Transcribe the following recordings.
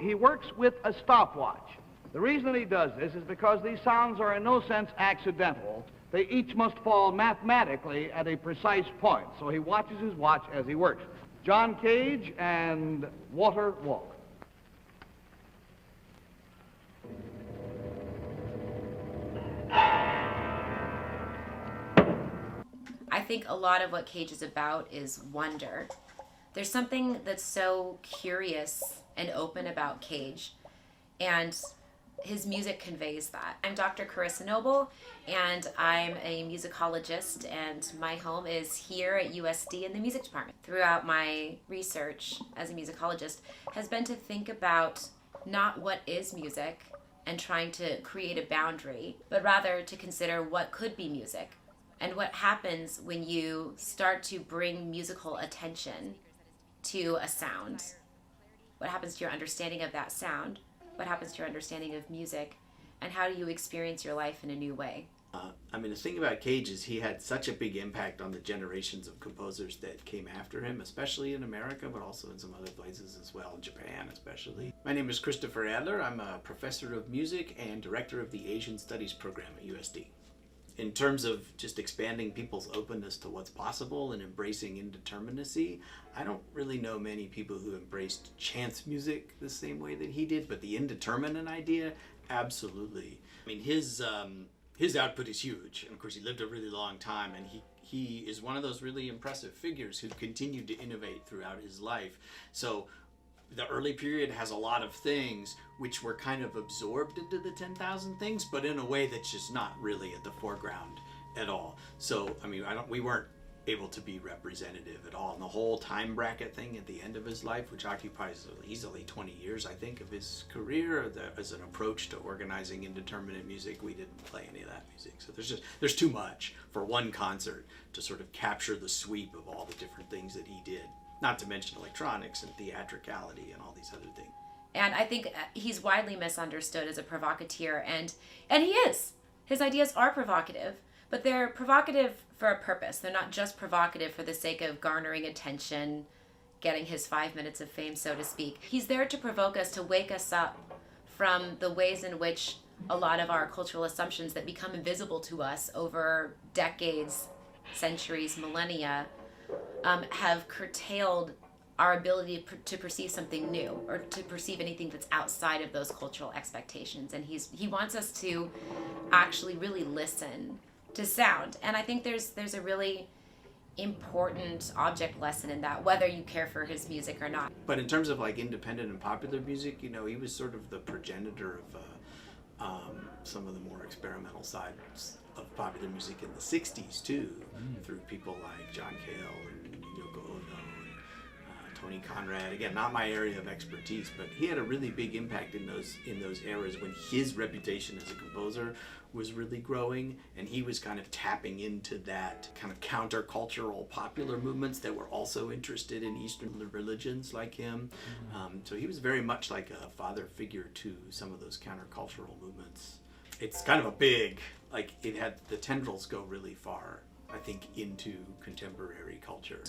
he works with a stopwatch. The reason he does this is because these sounds are in no sense accidental. They each must fall mathematically at a precise point. So he watches his watch as he works. John Cage and Water Walk. I think a lot of what Cage is about is wonder. There's something that's so curious and open about Cage, and his music conveys that. I'm Dr. Charissa Noble, and I'm a musicologist, and my home is here at USD in the music department. Throughout my research as a musicologist has been to think about not what is music and trying to create a boundary, but rather to consider what could be music and what happens when you start to bring musical attention to a sound. What happens to your understanding of that sound? What happens to your understanding of music? And how do you experience your life in a new way? The thing about Cage is he had such a big impact on the generations of composers that came after him, especially in America, but also in some other places as well, in Japan especially. My name is Kristopher Adler. I'm a professor of music and director of the Asian Studies program at USD. In terms of just expanding people's openness to what's possible and embracing indeterminacy, I don't really know many people who embraced chance music the same way that he did, but the indeterminate idea, absolutely. His output is huge, and of course he lived a really long time, and he is one of those really impressive figures who continued to innovate throughout his life. So the early period has a lot of things which were kind of absorbed into the 10,000 things, but in a way that's just not really at the foreground at all. So, we weren't able to be representative at all. And the whole time bracket thing at the end of his life, which occupies easily 20 years, I think, of his career, as an approach to organizing indeterminate music, we didn't play any of that music. So there's too much for one concert to sort of capture the sweep of all the different things that he did. Not to mention electronics and theatricality and all these other things. And I think he's widely misunderstood as a provocateur, and he is. His ideas are provocative, but they're provocative for a purpose. They're not just provocative for the sake of garnering attention, getting his 5 minutes of fame, so to speak. He's there to provoke us, to wake us up from the ways in which a lot of our cultural assumptions that become invisible to us over decades, centuries, millennia, have curtailed our ability to perceive something new or to perceive anything that's outside of those cultural expectations. And he wants us to actually really listen to sound. And I think there's a really important object lesson in that, whether you care for his music or not. But in terms of independent and popular music, he was sort of the progenitor of some of the more experimental sides of popular music in the 60s too, through people like John Cale and Yoko Ono and Tony Conrad. Again, not my area of expertise, but he had a really big impact in those eras when his reputation as a composer was really growing, and he was kind of tapping into that kind of countercultural popular movements that were also interested in Eastern religions like him. So he was very much like a father figure to some of those countercultural movements. It's kind of a big, it had the tendrils go really far, I think, into contemporary culture.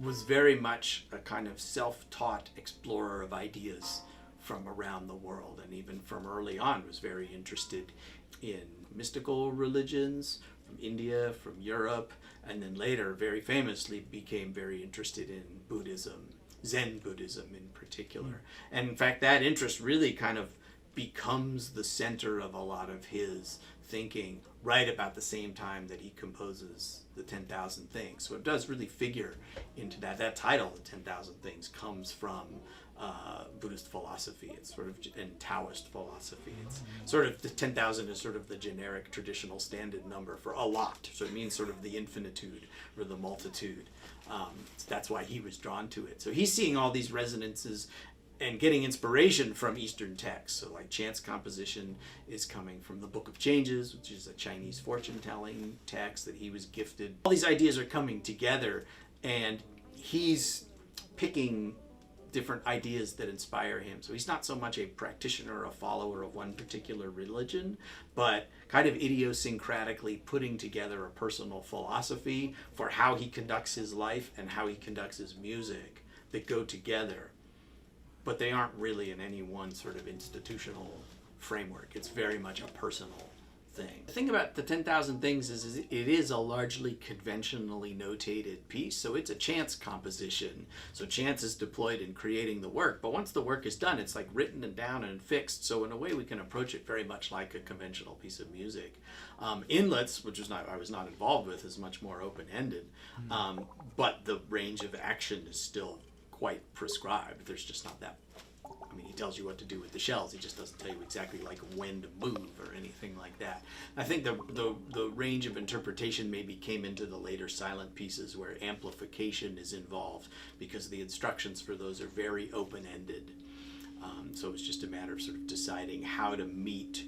Was very much a kind of self-taught explorer of ideas from around the world, and even from early on was very interested in mystical religions from India, from Europe, and then later, very famously, became very interested in Buddhism, Zen Buddhism in particular. And in fact, that interest really kind of becomes the center of a lot of his thinking right about the same time that he composes the 10,000 Things. So it does really figure into that. That title, the 10,000 Things, comes from Buddhist philosophy. It's sort of, and Taoist philosophy. It's sort of, the 10,000 is sort of the generic traditional standard number for a lot. So it means sort of the infinitude or the multitude. That's why he was drawn to it. So he's seeing all these resonances and getting inspiration from Eastern texts. So chance composition is coming from the Book of Changes, which is a Chinese fortune-telling text that he was gifted. All these ideas are coming together, and he's picking different ideas that inspire him. So he's not so much a practitioner or a follower of one particular religion, but kind of idiosyncratically putting together a personal philosophy for how he conducts his life and how he conducts his music that go together. but they aren't really in any one sort of institutional framework. It's very much a personal thing. The thing about the 10,000 Things is it is a largely conventionally notated piece, so it's a chance composition. So chance is deployed in creating the work, but once the work is done, it's like written and down and fixed. So in a way, we can approach it very much like a conventional piece of music. Inlets, which I was not involved with, is much more open-ended, but the range of action is still quite prescribed. There's just not that. I mean, he tells you what to do with the shells. He just doesn't tell you exactly like when to move or anything like that. I think the range of interpretation maybe came into the later silent pieces where amplification is involved, because the instructions for those are very open-ended. So it's just a matter of sort of deciding how to meet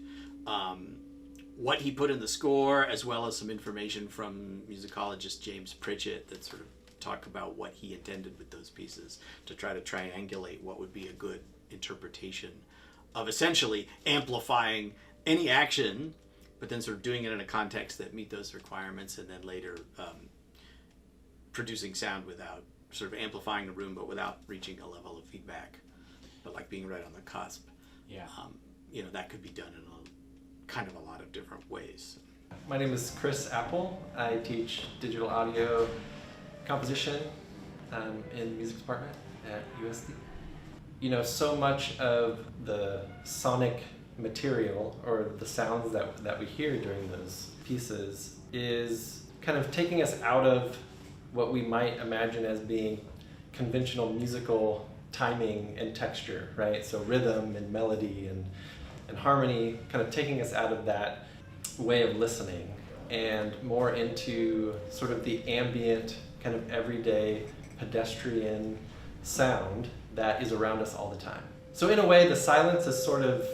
what he put in the score, as well as some information from musicologist James Pritchett that sort of talk about what he intended with those pieces, to try to triangulate what would be a good interpretation of essentially amplifying any action, but then sort of doing it in a context that meet those requirements, and then later producing sound without sort of amplifying the room, but without reaching a level of feedback, but like being right on the cusp. Yeah. That could be done in kind of a lot of different ways. My name is Charissa Apple. I teach digital audio composition in the Music Department at USD. So much of the sonic material, or the sounds that we hear during those pieces, is kind of taking us out of what we might imagine as being conventional musical timing and texture, right? So rhythm and melody and harmony, kind of taking us out of that way of listening and more into sort of the ambient, kind of everyday pedestrian sound that is around us all the time. So in a way, the silence is sort of,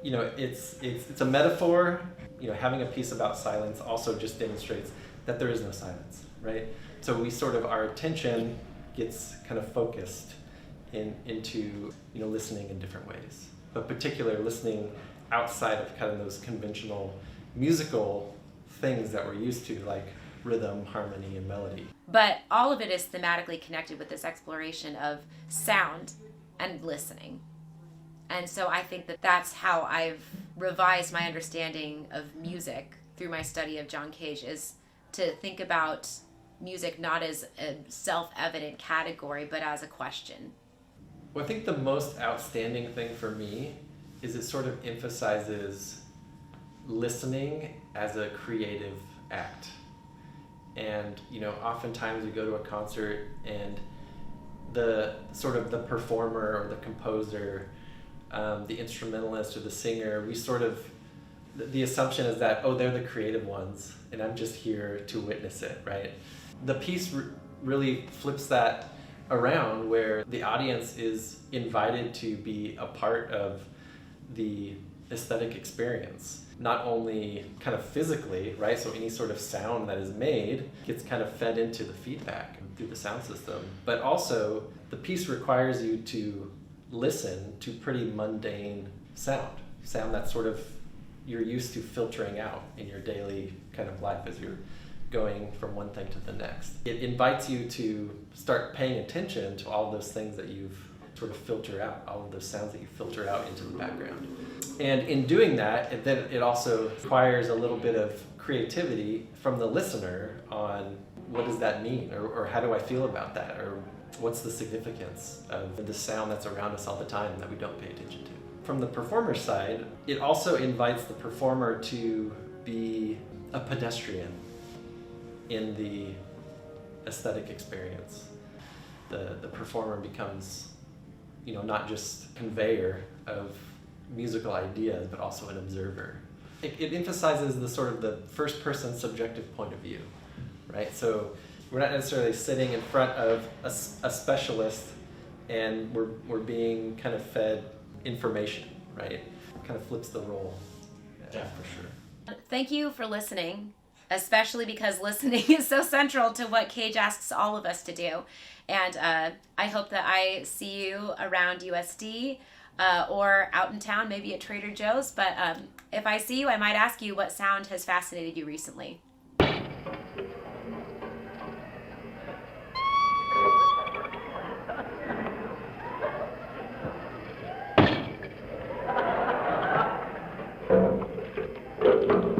it's a metaphor. Having a piece about silence also just demonstrates that there is no silence, right? So our attention gets kind of focused into listening in different ways, but particularly listening outside of kind of those conventional musical things that we're used to, like rhythm, harmony, and melody. But all of it is thematically connected with this exploration of sound and listening. And so I think that that's how I've revised my understanding of music through my study of John Cage, is to think about music not as a self-evident category, but as a question. Well, I think the most outstanding thing for me is it sort of emphasizes listening as a creative act. And, oftentimes we go to a concert and the performer or the composer, the instrumentalist or the singer, the assumption is that, they're the creative ones and I'm just here to witness it, right? The piece really flips that around, where the audience is invited to be a part of the aesthetic experience. Not only kind of physically, right? So any sort of sound that is made gets kind of fed into the feedback through the sound system. But also, the piece requires you to listen to pretty mundane sound that sort of you're used to filtering out in your daily kind of life as you're going from one thing to the next. It invites you to start paying attention to all those things that you've sort of filtered out, all of those sounds that you filter out into the background. And in doing that, it also requires a little bit of creativity from the listener on what does that mean, or how do I feel about that, or what's the significance of the sound that's around us all the time that we don't pay attention to. From the performer's side, it also invites the performer to be a pedestrian in the aesthetic experience. The performer becomes, not just a conveyor of musical ideas, but also an observer. It emphasizes the sort of the first-person subjective point of view, right? So we're not necessarily sitting in front of a specialist and we're being kind of fed information, right? It kind of flips the role, yeah, for sure. Thank you for listening, especially because listening is so central to what Cage asks all of us to do. And I hope that I see you around USD or out in town, maybe at Trader Joe's. But if I see you, I might ask you what sound has fascinated you recently. Thank you.